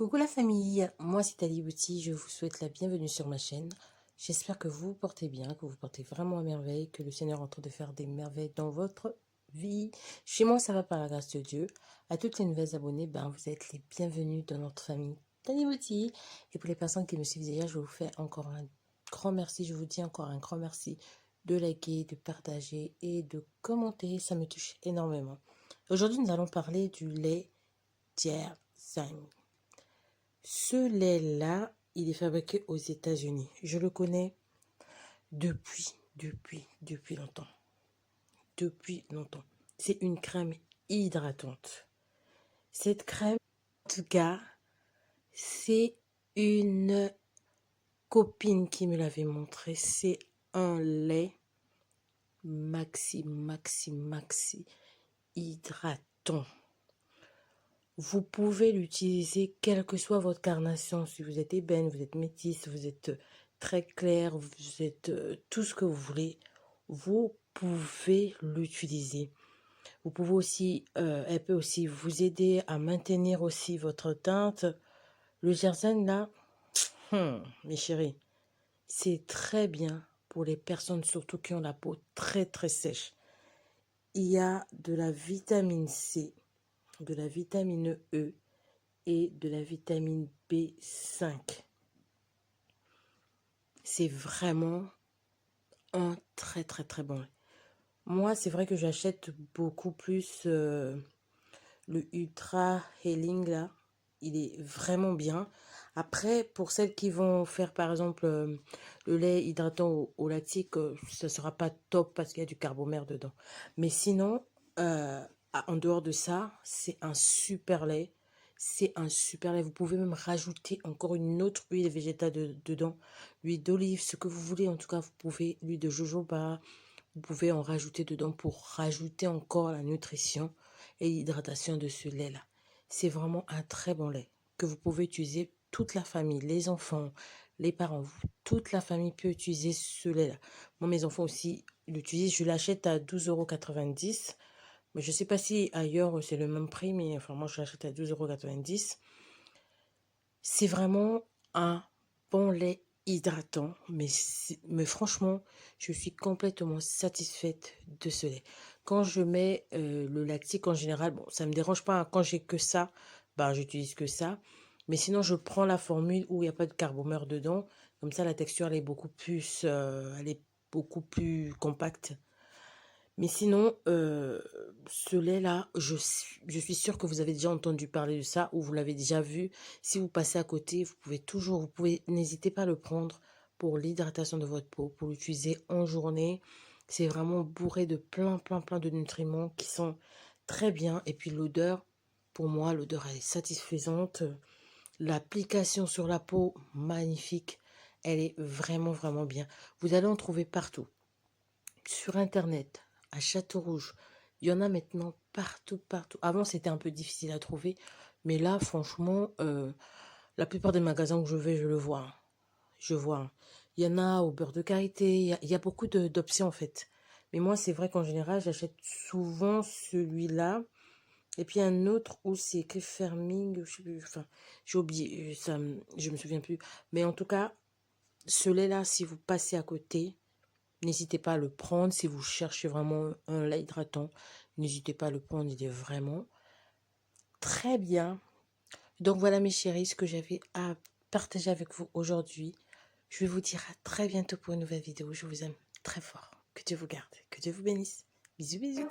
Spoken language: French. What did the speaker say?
Coucou la famille, moi c'est Ali Bouti, je vous souhaite la bienvenue sur ma chaîne. J'espère que vous vous portez bien, que vous vous portez vraiment à merveille, que le Seigneur est en train de faire des merveilles dans votre vie. Chez moi ça va par la grâce de Dieu. À toutes les nouvelles abonnées, vous êtes les bienvenus dans notre famille Ali Bouti. Et pour les personnes qui me suivent déjà, je vous fais encore un grand merci, je vous dis encore un grand merci de liker, de partager et de commenter, ça me touche énormément. Aujourd'hui nous allons parler du lait Tiersan. Ce lait-là, il est fabriqué aux États-Unis. Je le connais depuis longtemps. Depuis longtemps. C'est une crème hydratante. Cette crème, en tout cas, c'est une copine qui me l'avait montré. C'est un lait maxi hydratant. Vous pouvez l'utiliser quelle que soit votre carnation. Si vous êtes ébène, vous êtes métisse, vous êtes très clair, vous êtes tout ce que vous voulez, vous pouvez l'utiliser. Vous pouvez aussi, elle peut aussi vous aider à maintenir aussi votre teinte. Le Tiersan là, mes chéris, c'est très bien pour les personnes surtout qui ont la peau très sèche. Il y a de la vitamine C, de la vitamine E, et de la vitamine B5. C'est vraiment un très bon. Moi, c'est vrai que j'achète beaucoup plus le Ultra Healing là. Il est vraiment bien. Après, pour celles qui vont faire par exemple le lait hydratant au lactique, ce ne sera pas top parce qu'il y a du carbomère dedans. Mais sinon, en dehors de ça, c'est un super lait. C'est un super lait. Vous pouvez même rajouter encore une autre huile végétale dedans. L'huile d'olive, ce que vous voulez. En tout cas, vous pouvez, l'huile de jojoba, vous pouvez en rajouter dedans pour rajouter encore la nutrition et l'hydratation de ce lait-là. C'est vraiment un très bon lait que vous pouvez utiliser, toute la famille, les enfants, les parents, toute la famille peut utiliser ce lait-là. Moi, mes enfants aussi l'utilisent. Je l'achète à 12,90 €. Mais je ne sais pas si ailleurs c'est le même prix, mais enfin moi je l'achète à 12,90 €. C'est vraiment un bon lait hydratant, mais franchement, je suis complètement satisfaite de ce lait. Quand je mets le lactique en général, bon, ça ne me dérange pas, hein. Quand j'ai que ça, j'utilise que ça. Mais sinon, je prends la formule où il n'y a pas de carbomère dedans. Comme ça, la texture, elle est beaucoup plus compacte. Mais sinon, ce lait-là, je suis sûre que vous avez déjà entendu parler de ça ou vous l'avez déjà vu. Si vous passez à côté, n'hésitez pas à le prendre pour l'hydratation de votre peau, pour l'utiliser en journée. C'est vraiment bourré de plein de nutriments qui sont très bien. Et puis l'odeur, pour moi, l'odeur elle est satisfaisante. L'application sur la peau, magnifique. Elle est vraiment bien. Vous allez en trouver partout. Sur Internet, à Château-Rouge. Il y en a maintenant partout. Avant, c'était un peu difficile à trouver. Mais là, franchement, la plupart des magasins où je vais, je le vois. Je vois. Il y en a au beurre de karité. Il y a beaucoup d'options, en fait. Mais moi, c'est vrai qu'en général, j'achète souvent celui-là. Et puis un autre où c'est écrit Ferming. Je sais plus, enfin, j'ai oublié. Je me souviens plus. Mais en tout cas, ce lait-là, si vous passez à côté, n'hésitez pas à le prendre si vous cherchez vraiment un lait hydratant. N'hésitez pas à le prendre, il est vraiment très bien. Donc voilà mes chéris, ce que j'avais à partager avec vous aujourd'hui. Je vais vous dire à très bientôt pour une nouvelle vidéo. Je vous aime très fort. Que Dieu vous garde, que Dieu vous bénisse. Bisous.